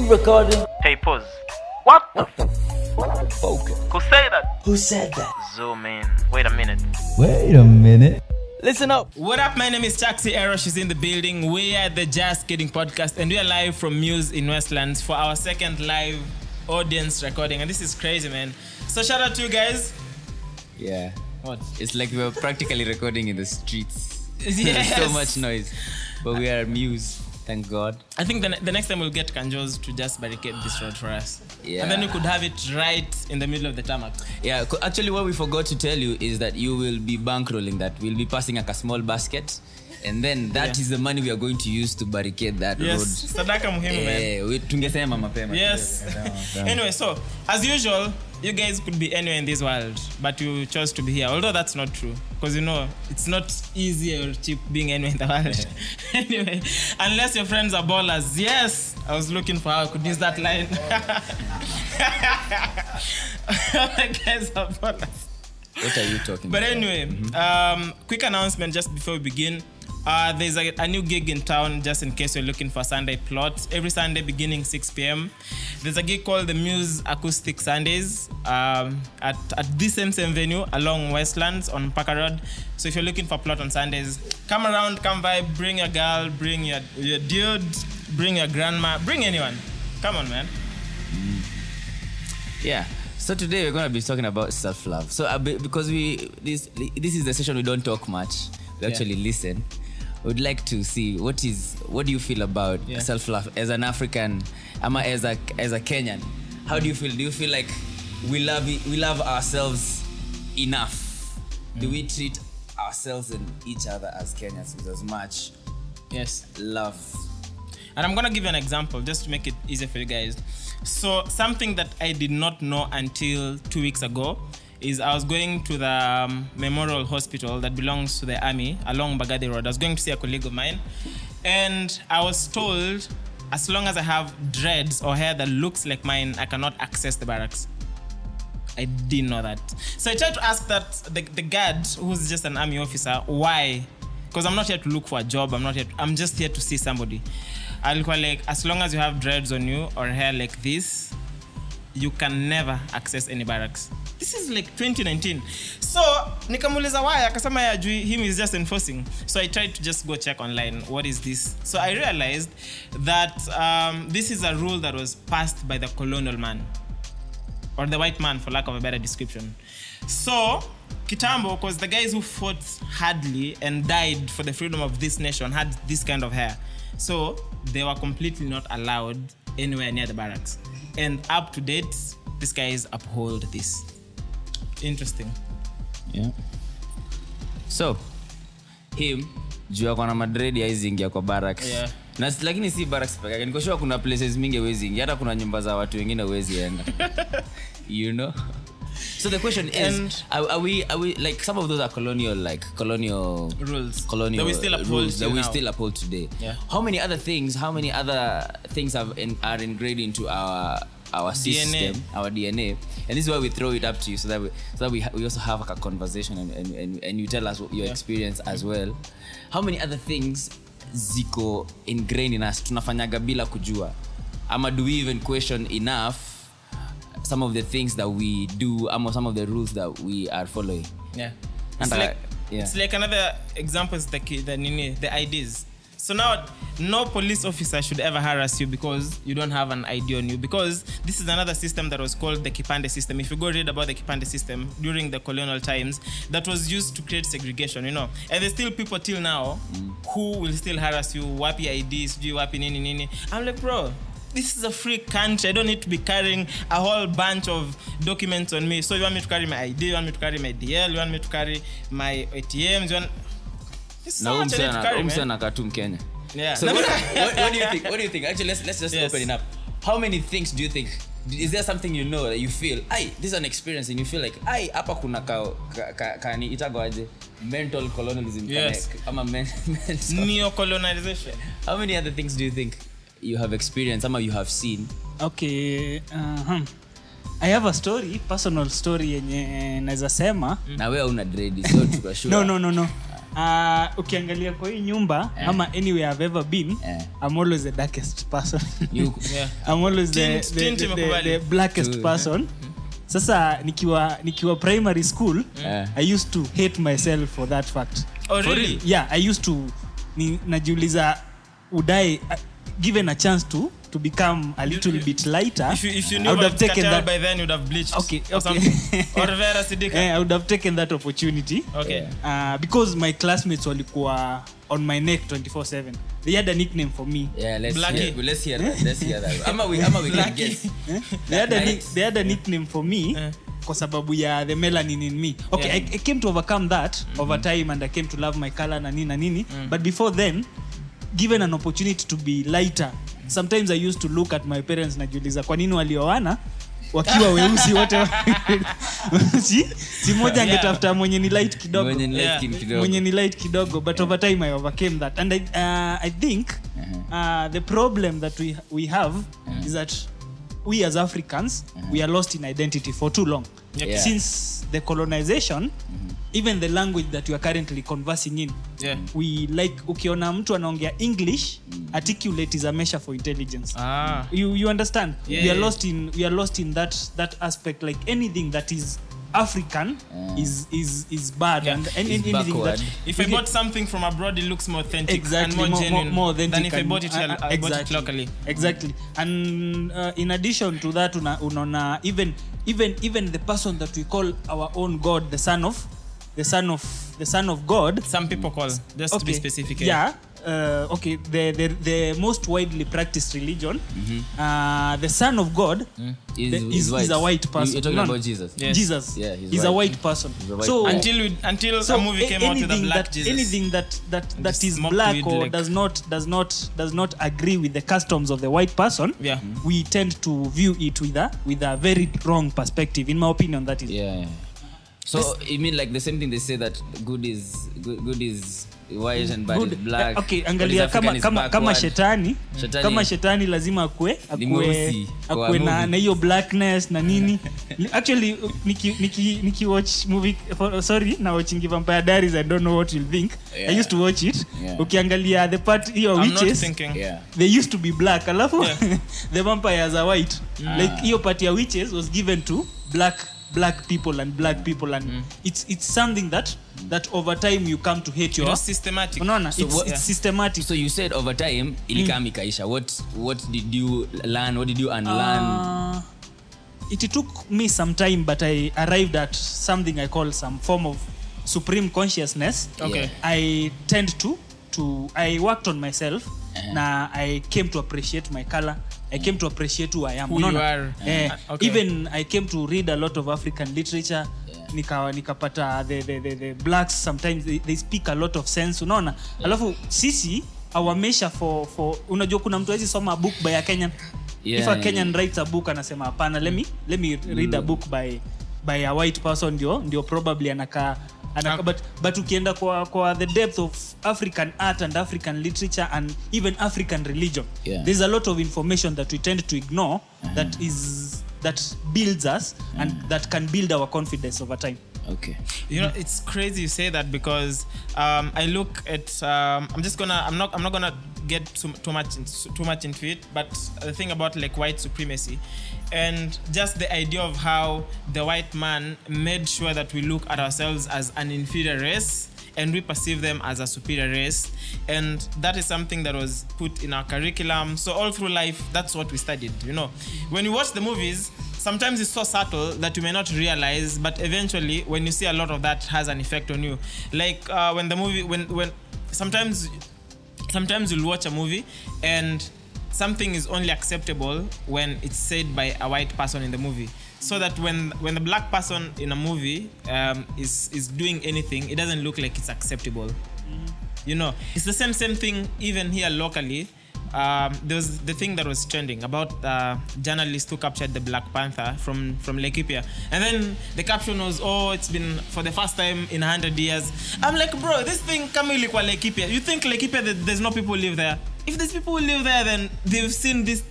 Recording. Hey, pause. What the Focus. Who said that? Who said that? Zoom in. Wait a minute. Listen up. What up? My name is Taxi Erosh is in the building. We are the JUS Kidding Podcast, and we are live from Muse in Westlands for our second live audience recording. And this is crazy, man. So shout out to you guys. Yeah. What? It's like we were practically recording in the streets. Yes. There's so much noise. But we are Muse. Thank God. I think the next time we'll get Kanjos to just barricade this road for us. Yeah. And then we could have it right in the middle of the tarmac. Yeah, actually what we forgot to tell you is that you will be bankrolling that. We'll be passing like a small basket. And then that is the money we are going to use to barricade that road. Yes, sadaka muhimu, man. Tungesema mapema. Yes. Anyway, so as usual, you guys could be anywhere in this world, but you chose to be here. Although that's not true, because you know it's not easy or cheap being anywhere in the world. Anyway, unless your friends are ballers. Yes, I was looking for how I could use that line. My guys are ballers. What are you talking But about? anyway, quick announcement just before we begin. There's a new gig in town, just in case you're looking for Sunday plot. Every Sunday beginning 6 p.m. There's a gig called the Muse Acoustic Sundays at this same venue along Westlands on Parker Road. So if you're looking for plot on Sundays, come around, come vibe, bring your girl, bring your dude, bring your grandma, bring anyone. Come on, man. Yeah. So today we're going to be talking about self-love. So because this is the session we don't talk much. We actually listen. Would like to see what do you feel about self-love as an African, as a Kenyan? How do you feel? Do you feel like we love ourselves enough? Do we treat ourselves and each other as Kenyans with as much love? And I'm gonna give you an example just to make it easier for you guys. So something that I did not know until 2 weeks ago is I was going to the Memorial Hospital that belongs to the army along Bagadi Road. I was going to see a colleague of mine, and I was told as long as I have dreads or hair that looks like mine, I cannot access the barracks. I didn't know that. So I tried to ask that the guard, who's just an army officer, why? Because I'm not here to look for a job. I'm just here to see somebody. I'll call like, as long as you have dreads on you or hair like this, you can never access any barracks. This is like 2019. So nikamuuliza why, akasema ya juu him is just enforcing. So I tried to just go check online, what is this? So I realized that this is a rule that was passed by the colonial man, or the white man for lack of a better description. So kitambo, because the guys who fought hardly and died for the freedom of this nation had this kind of hair. So they were completely not allowed anywhere near the barracks. And up to date, these guys uphold this. Interesting. Yeah. So him juu ako na madred ya izingia kwa barracks. Yeah. Na lakini si barracks pekee. Niko sure kuna places mingi huwezi ingia, hata kuna nyumba za watu wengine huwezi enda. You know? So the question is, are we like some of those are colonial rules that we still uphold today? Yeah. How many other things are ingrained into our system, our DNA, and this is why we throw it up to you so that we also have like a conversation and you tell us what your experience as well. How many other things ziko ingrained in us tunafanyaga bila kujua, ama do we even question enough some of the things that we do, or some of the rules that we are following? Yeah. And it's like another example is the IDs. So now, no police officer should ever harass you because you don't have an ID on you, because this is another system that was called the Kipande system. If you go read about the Kipande system during the colonial times, that was used to create segregation, you know. And there's still people till now who will still harass you, wapi IDs, wapi nini nini. I'm like, bro, this is a free country. I don't need to be carrying a whole bunch of documents on me. So you want me to carry my ID, you want me to carry my DL, you want me to carry my ATMs, So Kenya. Yeah. So what do you think? What do you think? Actually, let's just open it up. How many things do you think? Is there something you know that you feel, this is an experience, and you feel like, hapa kuna kani itagoaje mental colonialism? Yes. Neo-colonization. How many other things do you think you have experienced? Some of you have seen. Okay. I have a personal story yenye naweza sema. Na wewe una dread, so tukashua. No. ukiangalia kwa hii nyumba ama anywhere I've ever been, I'm always the darkest person. I'm always the blackest person. Sasa nikiwa primary school, I used to hate myself for that fact. Oh really? Yeah, I used to najiuliza, would I given a chance to become a little bit lighter? If you knew I would have taken that by then, you'd have bleached. Okay. Or Vera Sidika. I would have taken that opportunity. Okay. Because my classmates walikuwa on my neck 24/7. They had a nickname for me. Yeah, let's hear that. Ama we can guess. They had a nickname for me kwa sababu ya the melanin in me. Okay, I came to overcome that over time, and I came to love my color na nini. But before then, given an opportunity to be lighter, sometimes I used to look at my parents najiuliza kwa nini walioana wakiwa weusi wote. Si moja angetafuta mwenye ni light kidogo. Mwenye ni light kidogo, but over time I overcame that. And I think the problem that we have is that we as Africans, we are lost in identity for too long. Since the colonization, even the language that we are currently conversing in, we like, ukiona mtu anaongea English, articulate is a measure for intelligence. You understand? We are lost in that aspect. Like anything that is African is bad, and anything that if I bought something from abroad, it looks more authentic, exactly, and more genuine more authentic than if I bought it locally. Exactly. And in addition to that, unaona even the person that we call our own God, the son of God. Some people call, just to be specific. The most widely practiced religion, the son of God is a white person. You're talking about Jesus. Yes. Jesus. Yeah, he's a white person. So until a movie came out with a black Jesus. Anything that is black or does not agree with the customs of the white person, we tend to view it with a very wrong perspective. In my opinion, that is. So you mean like the same thing they say that good is white and bad is black. Okay, angalia kama shetani lazima akue na hiyo blackness na nini. Actually niki watch movie na watching Vampire Diaries, I don't know what you'll think. I used to watch it. Ukiangalia the part hiyo witches, they used to be black, alafu the vampires are white. Like hiyo part ya witches was given to black people and it's something that over time you come to hate your systematic. It's systematic. So you said over time ilikam ikaisha. What did you learn? What did you unlearn? It took me some time, but I arrived at something I call some form of supreme consciousness. Okay. I tend to I worked on myself. Na I came to appreciate my color. I came to appreciate who I am. Who you are. Okay. Even I came to read a lot of African literature. Nikapata the blacks sometimes they speak a lot of sense, unaona. Alafu sisi our measure for unajua kuna mtu hizi soma a book by a Kenyan. If a Kenyan writes a book anasema hapana, let me read a book by a white person, ndio probably anaka but ukienda kwa the depth of African art and African literature and even African religion, there's a lot of information that we tend to ignore that builds us and that can build our confidence over time. Okay. You know, it's crazy you say that because I look at I'm not gonna get too much into it, but the thing about like white supremacy and just the idea of how the white man made sure that we look at ourselves as an inferior race and we perceive them as a superior race, and that is something that was put in our curriculum. So all through life, that's what we studied, you know. When you watch the movies, sometimes it's so subtle that you may not realize, but eventually when you see a lot of that has an effect on you. Like when the movie, when sometimes you'll watch a movie and something is only acceptable when it's said by a white person in the movie. So that when the black person in a movie is doing anything, it doesn't look like it's acceptable. You know, it's the same thing even here locally. There was the thing that was trending about journalists who captured the Black Panther from Laikipia, and then the caption was, "Oh, it's been for the first time in 100 years." I'm like, bro, this thing kama ilikuwa Laikipia. You think Laikipia there's no people who live there? If there's people who live there, then they've seen this.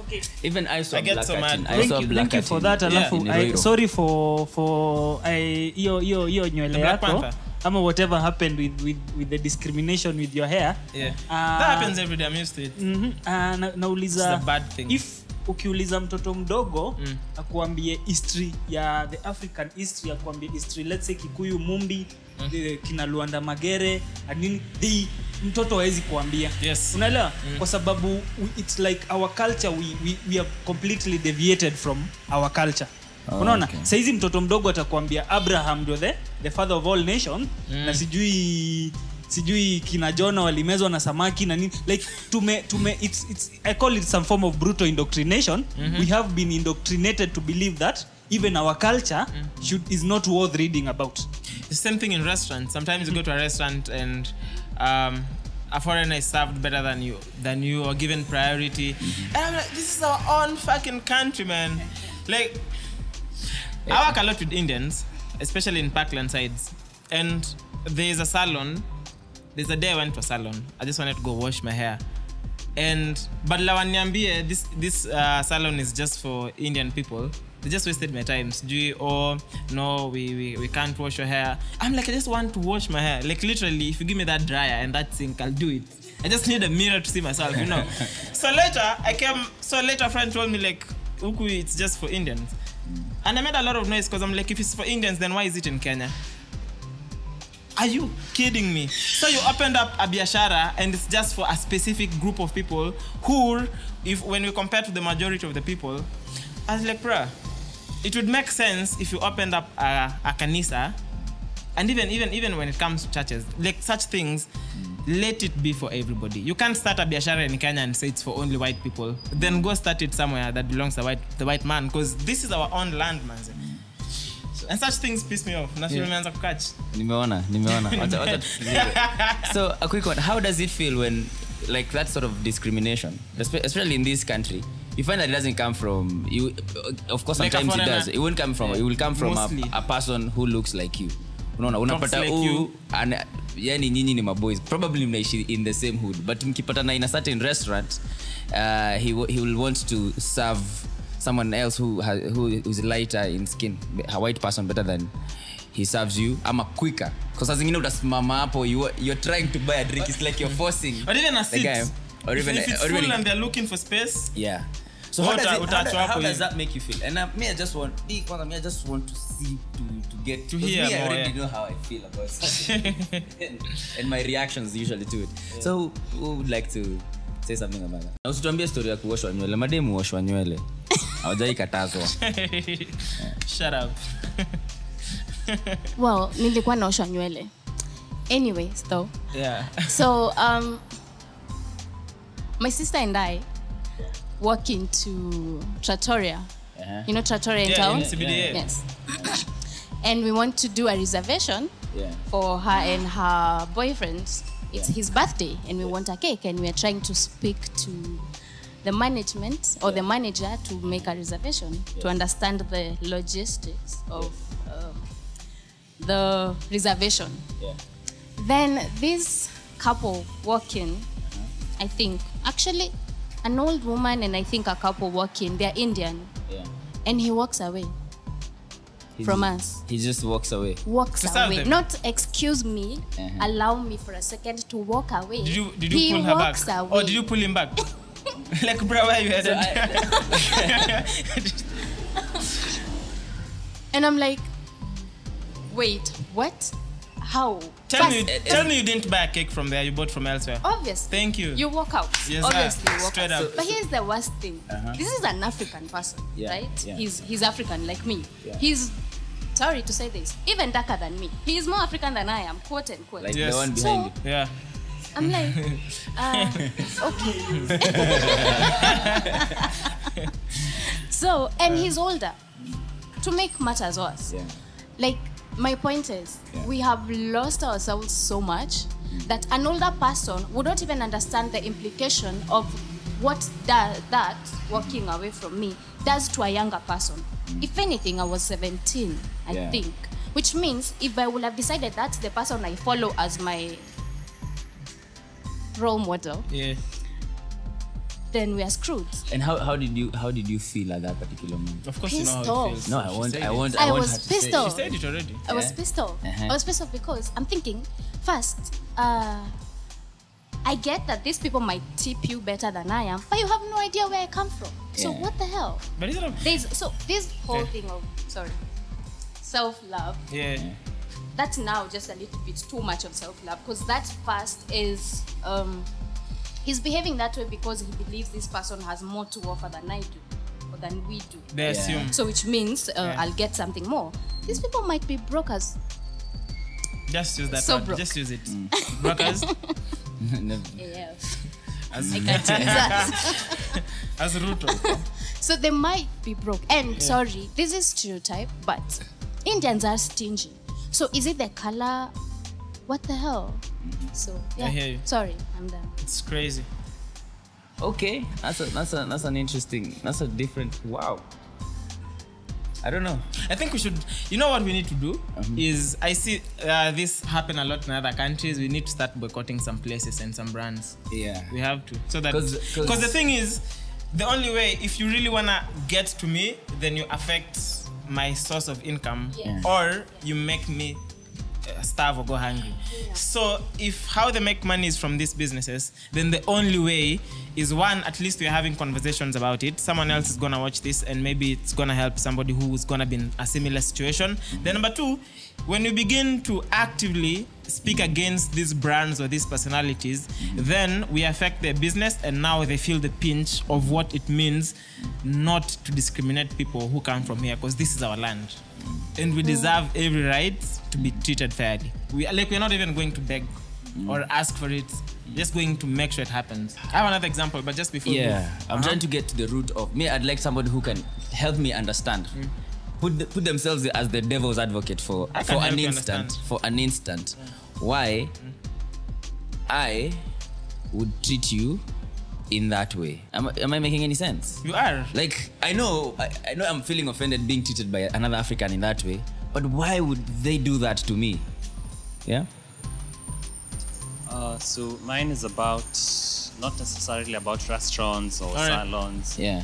Okay. Even I saw black cartoon. Thank you for that. Alafu sorry for yo nywele yako. ama whatever happened with the discrimination with your hair. Yeah. That happens every day. I'm used to it. Nauliza It's a bad thing. if ukiuliza mtoto mdogo akuambie history ya the African history, akuambie history, let's say Kikuyu, Mumbi, kina Luanda Magere, and mtoto hawezi kuambia. Yes. Unaelewa? Kwa sababu it's like our culture, we have completely deviated from our culture. Unaona? Okay. Saizi mtoto mdogo atakwambia Abraham ndio the father of all nations, na sijui kina Jonah walimezwa na samaki na nini, like it's I call it some form of brutal indoctrination. We have been indoctrinated to believe that even our culture is not worth reading about. The same thing in restaurants. Sometimes you go to a restaurant and a foreigner is served better than you or given priority. And I'm like, this is our own fucking country, man. Like, I work a lot with Indians, especially in Parkland sides. And there's a salon. There's a day I went to a salon. I just wanted to go wash my hair. But lawaniambie, this salon is just for Indian people. They just wasted my time. No, we can't wash your hair. I'm like, I just want to wash my hair. Like, literally, if you give me that dryer and that sink, I'll do it. I just need a mirror to see myself, you know. So later a friend told me, like, Uku, it's just for Indians. And I made a lot of noise because I'm like, if it's for Indians, then why is it in Kenya? Are you kidding me? So you opened up a biashara and it's just for a specific group of people who, when we compare to the majority of the people, I was like, bruh, it would make sense if you opened up a kanisa, and even when it comes to churches, like such things, let it be for everybody. You can't start a biashara in Kenya and say it's for only white people. Then go start it somewhere that belongs to the white man, because this is our own land, man. And such things piss me off. Nimeanza kukatch. Nimeona. So a quick one, how does it feel when, like, that sort of discrimination, especially in this country, you find that it doesn't come from you? Of course, like sometimes it does. It won't come from. It will come from a person who looks like you. Unapata like and yani nyinyi ni maboys, probably mnaishi in the same hood, but mkipatana in a certain restaurant, he will want to serve someone else who is lighter in skin, a white person better than he serves you. I'm a quicker, because as zingine utasimama hapo, you're trying to buy a drink, it's like you're forcing, or even a seat, guy, or if it's full and they're looking for space. Yeah. So how does that make you feel? And I just want to see, to get to hear more. I already know how I feel about something and my reactions usually to it. Yeah. So who would like to say something about that? Na usituambie story ya kuoshwa nywele. Mademu huoshwa nywele. Hawajai katazwa. Shut up. Well, nilikuwa naoshwa nywele. Anyways, though. Yeah. So my sister and I walk into Trattoria. You know Trattoria in town? Yeah. Yes. And we want to do a reservation for her and her boyfriend. It's his birthday and we want a cake, and we are trying to speak to the management or the manager to make a reservation, to understand the logistics of the reservation. Then this couple walk in, I think, actually an old woman and I think a couple walk in, they're Indian. And he walks away from us. He just walks away. Walks away. Not excuse me, allow me for a second to walk away. Did you pull her back? Away. Or did you pull him back? Like, bro, where you headed? And I'm like, wait, what? How? Tell me you didn't buy a cake from there, you bought from elsewhere. Obviously. Thank you. You walk out. Yes, obviously you walk straight out. up. But here's the worst thing. This is an African person, right? He's African like me. He's, sorry to say this, even darker than me. He's more African than I am, quote unquote. Like the one behind you. Yeah. I'm like, okay. So, and he's older. To make matters worse, like, my point is, we have lost ourselves so much that an older person would not even understand the implication of what that walking away from me does to a younger person. If anything, I was 17, I think. Which means if I would have decided that's the person I follow as my role model, then we are screwed. And how did you feel at that particular moment? Of course, you know Pissed how it off. feels. No, I want I her was to pissed say it. off. She said it already. I was pissed off. Uh-huh. I was pissed off because I'm thinking, first, I get that these people might tip you better than I am, but you have no idea where I come from. So Yeah. what the hell? But is it This whole thing of self-love, yeah. that's now just a little bit too much of self-love, because that first is he's behaving that way because he believes this person has more to offer than I do or than we do. They assume. So which means I'll get something more. These people might be brokers. Just use that So word. broke. Just use it. Brokers. Yeah. As, I can't use that. as Ruto. So they might be broke. And sorry, this is stereotype, but Indians are stingy. So is it the color? What the hell? So yeah. I hear you. Sorry, I'm done. It's crazy. Okay, that's an interesting. That's a different. Wow. I don't know. I think we should. You know what we need to do is I see this happen a lot in other countries. We need to start boycotting some places and some brands. Yeah. We have to, so that 'Cause- because the thing is, the only way, if you really wanna get to me, then you affect my source of income, Yeah. or you make me starve or go hungry. So if how they make money is from these businesses, then the only way is, one, at least we're having conversations about it. Someone else is gonna watch this and maybe it's gonna help somebody who's gonna be in a similar situation. Then number two, when you begin to actively speak against these brands or these personalities, then we affect their business, and now they feel the pinch of what it means not to discriminate people who come from here, because this is our land. And we deserve every right to be treated fairly. We're not even going to beg or ask for it. Just going to make sure it happens. I have another example, but just before. Yeah, I'm trying to get to the root of me. I'd like somebody who can help me understand. Put themselves as the devil's advocate for I can help an you instant. understand. For an instant, why I would treat you in that way. Am I making any sense? You are. Like, I know I'm feeling offended being treated by another African in that way, but why would they do that to me? Yeah? So mine is about, not necessarily about restaurants or right. salons. Yeah.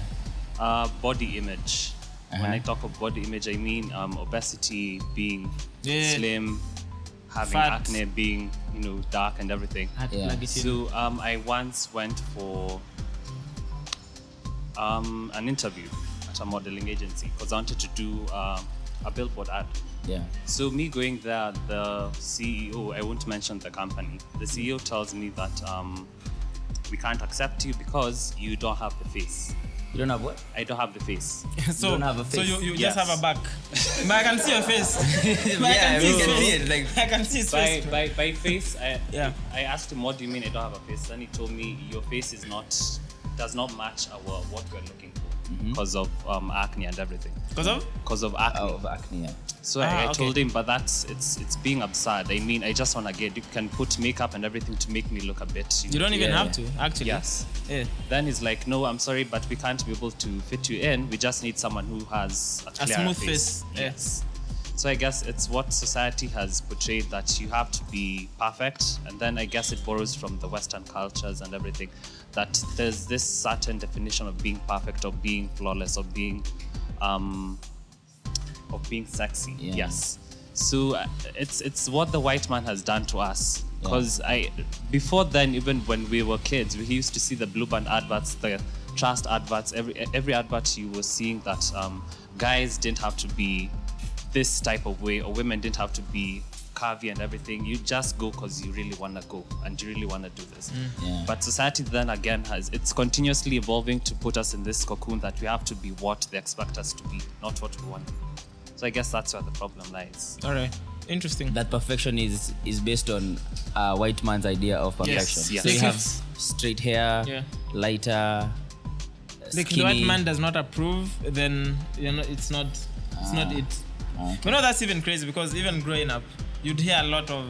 Body image. When I talk of body image, I mean obesity, being Yeah. slim, having Fat. acne, being dark and everything. I had to Yeah. plug it in. So I once went for an interview at a modeling agency because I wanted to do a billboard ad. Yeah. So me going there, the CEO, I won't mention the company, the CEO tells me that we can't accept you because you don't have the face. You don't have what? I don't have the face. So, don't have a so face. you Yes. just have a back. But I can see your face. But I Yeah, can see we his can face. see it, like- I can see his face. By face, Yeah. I asked him, what do you mean I don't have a face? Then he told me your face does not match what we're looking for because of acne and everything. Because of? Because of acne. Of acne, yeah. So Ah, I okay. told him, but it's being absurd. I mean, I just want to you can put makeup and everything to make me look a bit. You don't even Yeah. have to, actually. Yes. Yeah. Then he's like, no, I'm sorry, but we can't be able to fit you in. We just need someone who has a clear smooth face. Yeah. Yes. So I guess it's what society has portrayed, that you have to be perfect. And then I guess it borrows from the Western cultures and everything, that there's this certain definition of being perfect, or being flawless, or being sexy. Yeah. Yes. So it's what the white man has done to us. Because before then, even when we were kids, we used to see the Blue Band adverts, the trust adverts. Every advert you were seeing that guys didn't have to be this type of way, or women didn't have to be curvy and everything. You just go because you really want to go and you really want to do this. Yeah. But society then again it's continuously evolving to put us in this cocoon that we have to be what they expect us to be, not what we want. So I guess that's where the problem lies. All right. Interesting. That perfection is based on a white man's idea of perfection. Yes. So you Like have if- straight hair, Yeah. lighter, Like skinny. the white man does not approve, then it's not it. Okay. You know, that's even crazy, because even growing up, you'd hear a lot of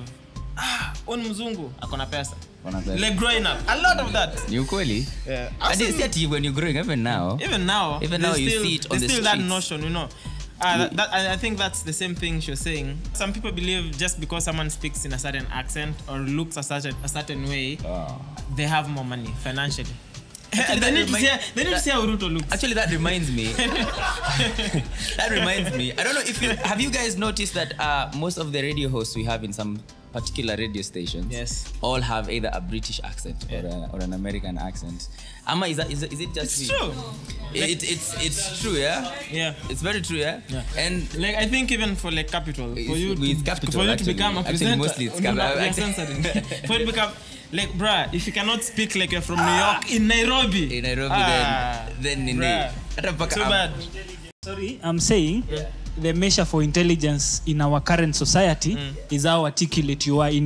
mzungu akona pesa. Akona pesa. Like growing up, a lot of that. Ni ukweli? Yeah. I didn't see it when you're growing, even now. Even now you there's see it on there's the still that streets. notion, you know. I think that's the same thing she was saying. Some people believe just because someone speaks in a certain accent or looks a certain way, they have more money financially. They need to see how Ruto looks. Actually, that reminds me. I don't know if have you guys noticed that most of the radio hosts we have in some particular radio stations, Yes. all have either a British accent or an American accent. Ama, is it just It's me? true. It's true, yeah. Yeah. It's very true, yeah. And like I think even for like Capital, for you to become a presenter, mostly it's no, Capital. we are censoring. For you to become like, bruh, if you cannot speak like you're from New York in Nairobi. In Nairobi, then in bruh. Too bad. Sorry, I'm saying the measure for intelligence in our current society is how articulate you are in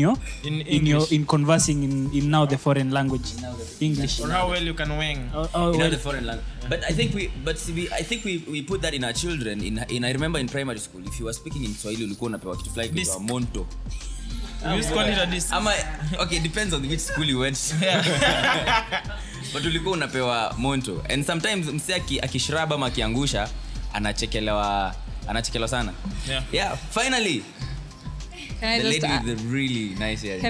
conversing in now the foreign language, English, or how well you can wing. The foreign language. But I think we put that in our children. In I remember in primary school, if you were speaking in Swahili, ulikuwa unapewa kitu fulani kwa monto. We used to call it a disc. Okay, depends on which school you went. But ulikuwa unapewa monto, and sometimes msee akishraba ama akiangusha anachekelewa sana. Yeah, finally. Can I the just lady with the really nice earrings.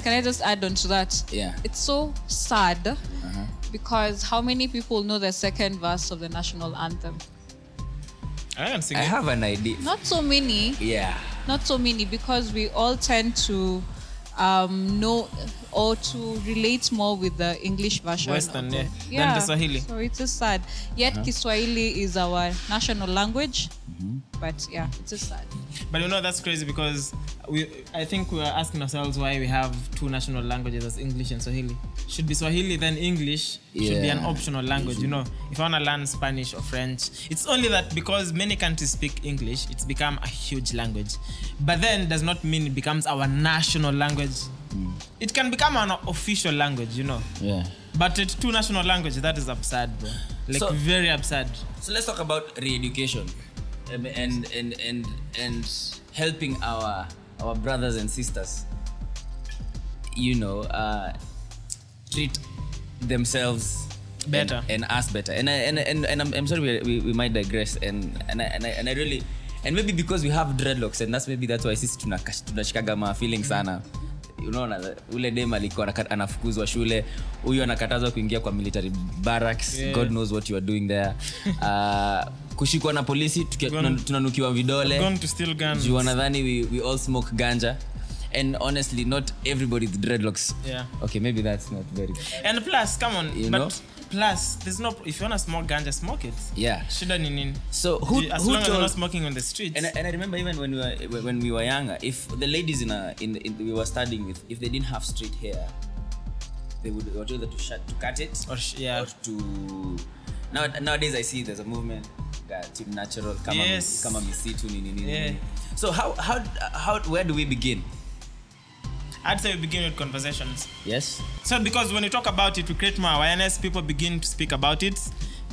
Can I just add on to that? Yeah. It's so sad because how many people know the second verse of the national anthem? I can sing I it. have an idea. Not so many. Yeah. Not so many, because we all tend to know or to relate more with the English version. Western, of yeah. the, Than the Swahili. So it's just sad. Yet Kiswahili is our national language. But yeah, it's just sad. But you know, that's crazy because I think we are asking ourselves why we have two national languages as English and Swahili. Should be Swahili, then English should be an optional language. You know, if I want to learn Spanish or French, it's only that because many countries speak English, it's become a huge language. But then does not mean it becomes our national language. It can become an official language, you know. Yeah. But it's two national languages, that is absurd, bro. Like, So- very absurd. So let's talk about re-education and helping our brothers and sisters, you know, treat themselves Better. and us better. And I'm sorry we might digress and I really, and maybe because we have dreadlocks, and that's why sisi tunashikaga ma feeling sana. Unaona ule dem alikuwa anafukuzwa shule, huyu anakatazwa kuingia kwa military barracks. God knows what you are doing there. Kushikwa na polisi tunanukiwa vidole. Gone to steal guns. You wanadhani we all smoke ganja, and honestly not everybody with dreadlocks. Yeah. Okay, maybe that's not very. And plus, come on, You but know? plus, there's no. If you wanna smoke ganja, smoke it. Yeah. Shida nini? So As who long as you're told? not smoking on the streets. And I remember even when we were younger, if the ladies we were studying with, if they didn't have straight hair, they would either to cut it Or to. Nowadays I see there's a movement that team natural kama misitu nini. Yeah. So how where do we begin? I'd say we begin with conversations. Yes. So because when you talk about it, we create more awareness, people begin to speak about it.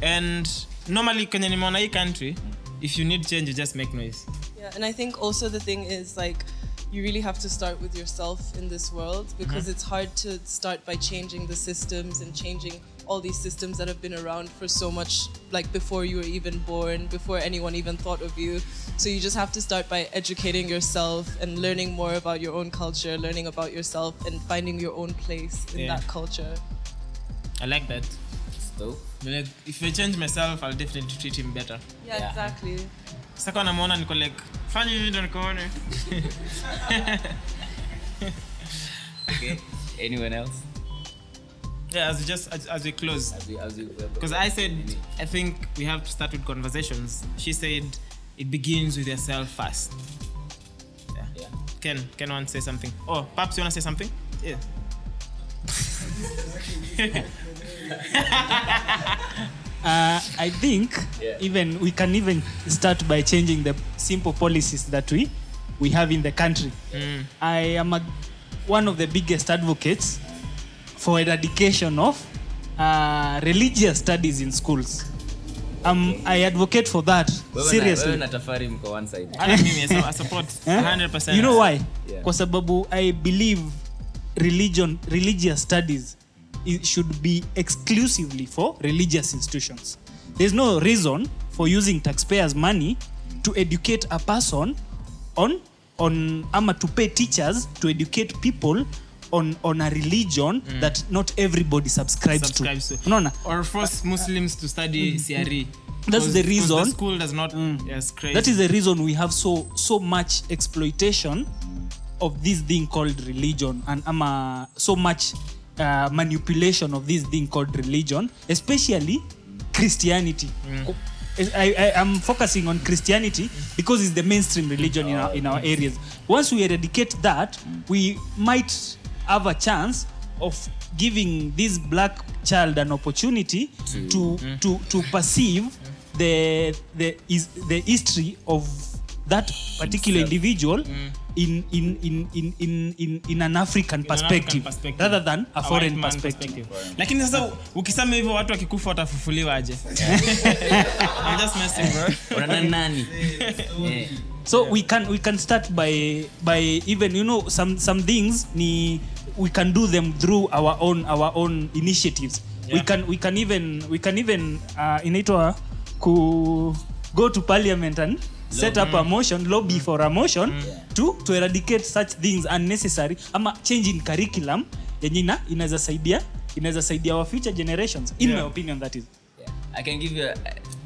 And normally, kwenye nimeona hii country, if you need change, you just make noise. Yeah, and I think also the thing is, like, you really have to start with yourself in this world, because it's hard to start by changing the systems and changing all these systems that have been around for so much, like before you were even born, before anyone even thought of you. So you just have to start by educating yourself and learning more about your own culture, learning about yourself and finding your own place in that culture. I like that. So Like, if I change myself, I'll definitely treat him better. Yeah, exactly. Sasa namuona niko like, fanya hivi ndio nikoone. okay. Anyone else? Yeah, as we close. Because I said, I think we have to start with conversations. She said, it begins with yourself first. Yeah. Ken want to say something? Oh, Paps, you want to say something? Yeah. I think even we can even start by changing the simple policies that we have in the country. I am one of the biggest advocates for eradication of religious studies in schools. I advocate for that seriously. Wewe na Tafari mko one side. I support 100%. You know why? Yeah. Kwa sababu I believe religious studies should be exclusively for religious institutions. There's no reason for using taxpayers' money to educate a person on ama to pay teachers to educate people on a religion that not everybody subscribes to. Unaona? Or force Muslims to study CRE. That's the reason the school does not. Yes, crazy. That is the reason we have so much exploitation of this thing called religion, and so much manipulation of this thing called religion, especially Christianity. I am focusing on Christianity because it's the mainstream religion in our areas. Once we eradicate that, we might have a chance of giving this black child an opportunity to perceive the history of that particular individual in an African perspective rather than a foreign perspective. Lakini sasa ukisema hivyo watu wakikufa watafufuliwa aje? I'm just messing, bro. Una nani? So we can start by even some things we can do them through our own initiatives. Yeah. We can even inaitwa go to parliament and set up a motion, lobby for a motion to eradicate such things unnecessary, ama change in curriculum yenye inaweza saidia our future generations. In my opinion, that is. I can give you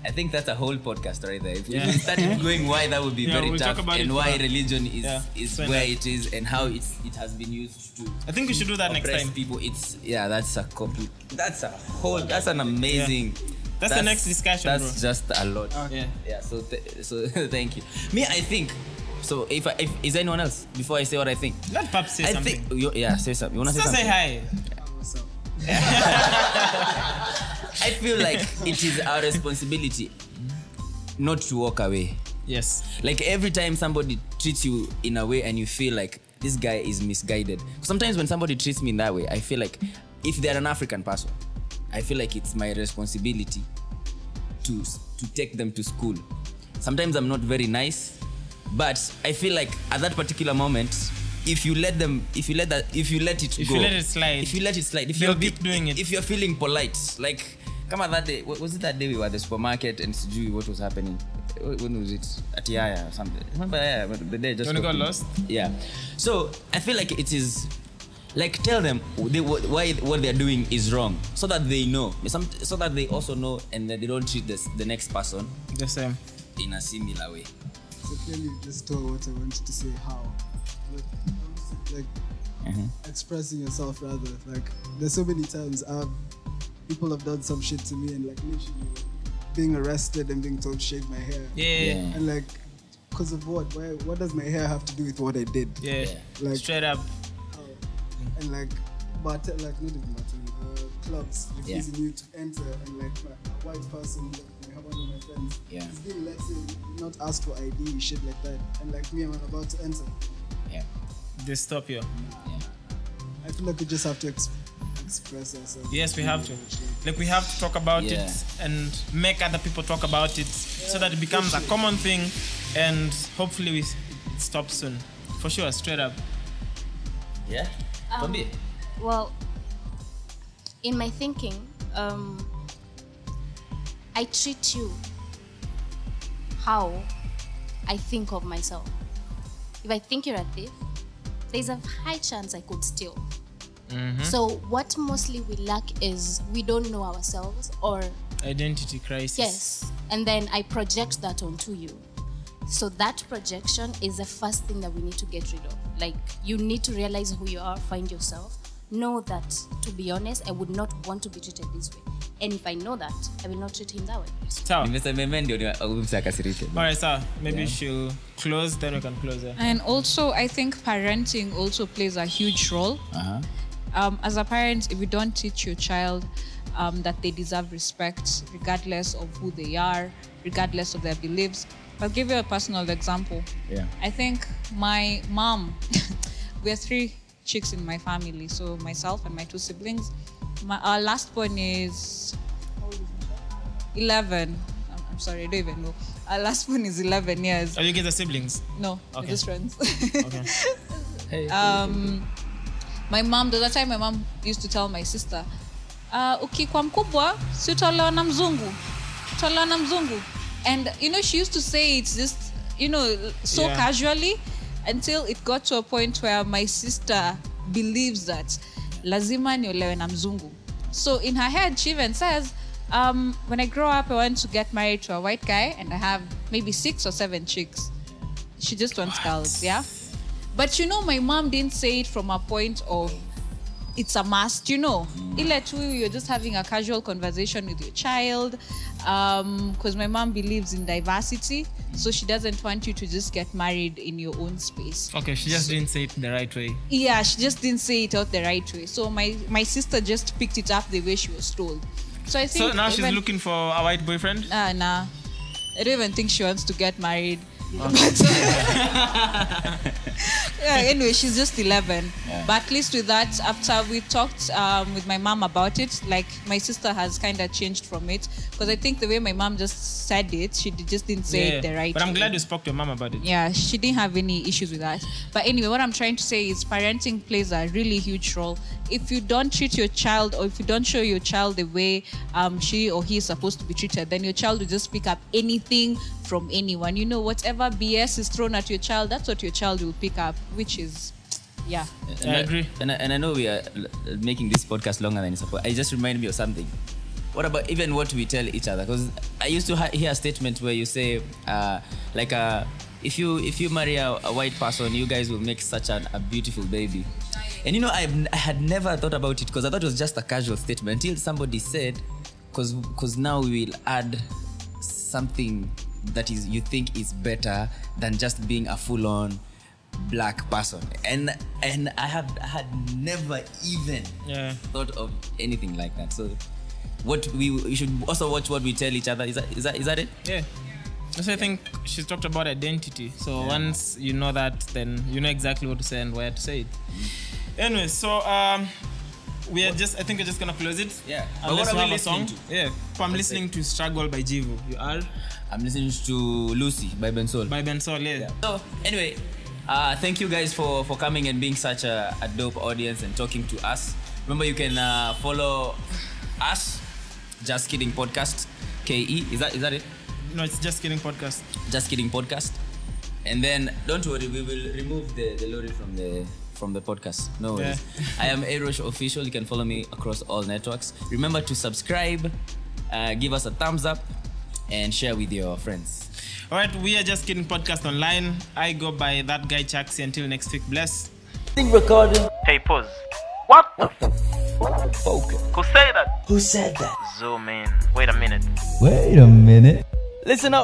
I think that's a whole podcast right there. If we started going why, that would be very tough, and why religion is where it is and how it has been used to. I think we should do that next time. People, that's an amazing. That's the next discussion. That's bro. just a lot. Yeah. So thank you. Me, I think. So if is anyone else before I say what I think? Let Pap say something. Say something. You wanna say something? Say hi. I feel like it is our responsibility not to walk away. Yes. Like every time somebody treats you in a way and you feel like this guy is misguided. Sometimes when somebody treats me in that way, I feel like if they're an African person, I feel like it's my responsibility to take them to school. Sometimes I'm not very nice, but I feel like at that particular moment, if you let it slide, they'll keep doing it. If you're feeling polite, like come on that day, was it that day we were at the supermarket and what was happening? When was it? At Yaya or something? Remember Yaya? The day just when you got lost? Yeah. So I feel like it is. Like tell them why what they're doing is wrong, so that they know, so that they also know, and that they don't treat the next person the same in a similar way. So clearly, you just told what I wanted to say. How, like expressing yourself rather. Like there's so many times people have done some shit to me, and like literally being arrested and being told shave my hair. Yeah. And like, because of what? What does my hair have to do with what I did? Yeah. Like straight up. And like, not even clubs refusing you to enter, and like a white person, like one of my friends, is being let in, not asked for ID, shit like that, and like me, I'm about to enter. Yeah. They stop you. I feel like we just have to express ourselves. Yes, we have to. Like we have to talk about it and make other people talk about it, so that it becomes a common thing, and hopefully it stops soon. For sure, straight up. Yeah. Well, in my thinking, I treat you how I think of myself. If I think you're a thief, there's a high chance I could steal. So what mostly we lack is we don't know ourselves, or identity crisis. Yes, and then I project that onto you. So that projection is the first thing that we need to get rid of. Like, you need to realize who you are, find yourself, know that, to be honest, I would not want to be treated this way. And if I know that, I will not treat him that way. So, alright, so maybe she'll close, then we can close it. And also, I think parenting also plays a huge role. As a parent, if you don't teach your child that they deserve respect, regardless of who they are, regardless of their beliefs. I'll give you a personal example. Yeah. I think my mom, we are 3 chicks in my family, so myself and my 2 siblings. Our last born is 11. I'm sorry, I don't even know. Our last born is 11 years. Are you guys siblings? No, we're just friends. Okay. Hey. My mom, the other time my mom used to tell my sister, ukikuwa mkubwa, si utaolewa na mzungu. Utaolewa na mzungu. And, she used to say it just, so casually, until it got to a point where my sister believes that lazima niolewe na mzungu. So in her head, she even says, when I grow up, I want to get married to a white guy and I have maybe 6 or 7 chicks. She just wants girls, yeah? But you know, my mom didn't say it from a point of it's a must, you know. Ile tu, you're just having a casual conversation with your child. Because my mom believes in diversity, so she doesn't want you to just get married in your own space. Okay, she just didn't say it the right way. Yeah, she just didn't say it out the right way. So my sister just picked it up the way she was told. So I think. So now she's looking for a white boyfriend? Nah. I don't even think she wants to get married. Yeah, anyway, she's just 11. Yeah. But at least with that, after we talked with my mom about it, like my sister has kind of changed from it. Because I think the way my mom just said it, she just didn't say it the right way. But I'm glad you spoke to your mom about it. Yeah, she didn't have any issues with that. But anyway, what I'm trying to say is parenting plays a really huge role. If you don't treat your child, or if you don't show your child the way she or he is supposed to be treated, then your child will just pick up anything from anyone. You know, whatever BS is thrown at your child, that's what your child will pick up, which is, yeah. I agree. And I know we are making this podcast longer than it's supposed. It just reminded me of something. What about even what we tell each other? Because I used to hear a statement where you say, if you marry a white person, you guys will make such a beautiful baby. And you know, I had never thought about it because I thought it was just a casual statement until somebody said, because now we will add something that is you think is better than just being a full-on black person. And I had never even thought of anything like that. So we should also watch what we tell each other. Is that it? Yeah. So I think she talked about identity. So once you know that, then you know exactly what to say and where to say it. Anyway, so we are just. I think we're just gonna close it. Yeah. Unless you have a song. Yeah. So I'm listening to "Struggle" by Jivu. You are? I'm listening to "Lucy" by Ben Sol. By Ben Sol, yeah. So anyway, thank you guys for coming and being such a dope audience and talking to us. Remember, you can follow us, Just Kidding Podcast, KE. Is that it? No, it's Just Kidding Podcast. Just Kidding Podcast. And then don't worry, we will remove the lorry from the podcast. No worries. I am Arosh Official. You can follow me across all networks. Remember to subscribe, give us a thumbs up, and share with your friends. All right, we are Just Kidding Podcast online. I go by that guy Chaxi. Until next week, bless. Recording. Hey, pause. What the Focus. Who said that? Who said that? Zoom in. Wait a minute. Wait a minute. Listen up.